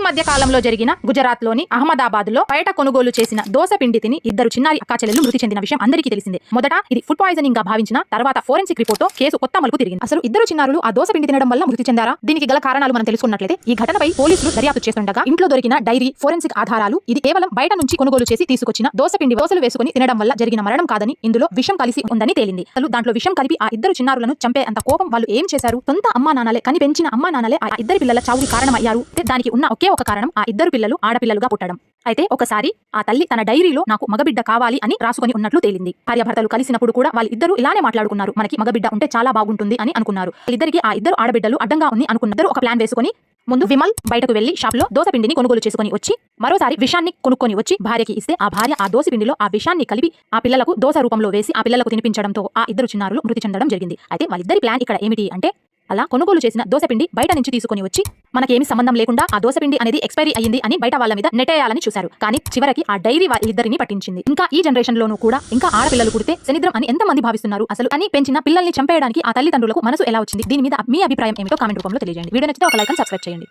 మధ్య కాలంలో జరిగిన గుజరాత్ లోని అహ్మదాబాద్ లో బయట కొనుగోలు చేసిన దోస పిండి తిని ఇద్దరు చిన్నారి అక్కాచెల్లెలు మృతి చెందిన విషయం అందరికీ తెలిసిందే. మొదట ఇది ఫుడ్ పాయిజనింగ్ గా భావించిన తర్వాత ఫోరెన్సిక్ రిపోర్ట్ తో కేసు కొత్త మలుపు తిరిగింది. అసలు ఇద్దరు చిన్నారులు ఆ దోస పిండి తినడం వల్ల మృతి చెందారా? దీనికి గల కారణాలు మనం తెలుసుకున్నట్లయితే ఈ ఘటనపై పోలీసులు దర్యాప్తు చేస్తుండగా ఇంట్లో దొరికిన డైరీ, ఫోరెన్సిక్ ఆధారాలు ఇది కేవలం బయట నుంచి కొనుగోలు చేసి తీసుకొచ్చిన దోస పిండి దోసలు వేసుకుని తినడం వల్ల జరిగిన మరణం కాదని, ఇందులో విషం కలిసి ఉందని తేలింది. అసలు దాంట్లో విషం కలిపి ఆ ఇద్దరు చిన్నారులను చంపే అంత కోపం వాళ్ళు ఏం చేశారు? సొంత అమ్మా నాన్నలే కని పెంచిన అమ్మా నాన్నలే ఆ ఇద్దరు పిల్లల చావుకి కారణమయ్యారు. దానికి ఉన్న ఒకే ఒక కారణం ఆ ఇద్దరు పిల్లలు ఆడపిల్లలుగా పుట్టడం. అయితే ఒకసారి ఆ తల్లి తన డైరీలో నాకు మగబిడ్డ కావాలి అని రాసుకొని ఉన్నట్లు తేలింది. భార్యాభర్తలు కలిసినప్పుడు కూడా వాళ్ళిద్దరూ ఇలానే మాట్లాడుకున్నారు, మనకి మగబిడ్డ ఉంటే చాలా బాగుంటుంది అని అనుకున్నారు. ఇద్దరికి ఆ ఇద్దరు ఆడబిడ్డలు అడ్డంగా ఉంది అనుకున్నారు. ఒక ప్లాన్ వేసుకొని ముందు విమల్ బయటకు వెళ్లి షాప్ లో దోస పిండిని కొనుగోలు చేసుకుని వచ్చి మరోసారి విషాన్ని కొనుక్కొని వచ్చి భార్యకి ఇస్తే ఆ భార్య ఆ దోస పిండిలో ఆ విషాన్ని కలిపి ఆ పిల్లలకు దోస రూపంలో వేసి ఆ పిల్లలకు తినిపించడంతో ఆ ఇద్దరు చిన్నారులు మృతి చెందడం జరిగింది. అయితే వాళ్ళిద్దరి ప్లాన్ ఇక్కడ ఏమిటి అంటే, అలా కొనుగోలు చేసిన దోసపిండి బయట నుంచి తీసుకుని వచ్చి మనకేమి సంబంధం లేకుండా ఆ దోసపిండి అనేది ఎక్స్పైరీ అయ్యింది అని బయట వాళ్ళ మీద నెట్టేయాలని చూశారు. కానీ చివరికి ఆ డైరీ వాళ్ళిద్దరిని పట్టించింది. ఇంకా ఈ జనరేషన్ లోనూ కూడా ఇంకా ఆడపిల్లలు పుడితే శనిద్రం అని ఎంతమంది భావిస్తున్నారు? అసలు అని పెంచిన పిల్లల్ని చంపేయడానికి ఆ తల్లిదండ్రులకు మనసు ఎలా వచ్చింది? దీని మీద మీ అభిప్రాయం ఏమిటో కామెంట్ రూపంలో తెలియజేయండి. వీడియో నచ్చితే ఒక లైక్ అండ్ సబ్స్క్రైబ్ చేయండి.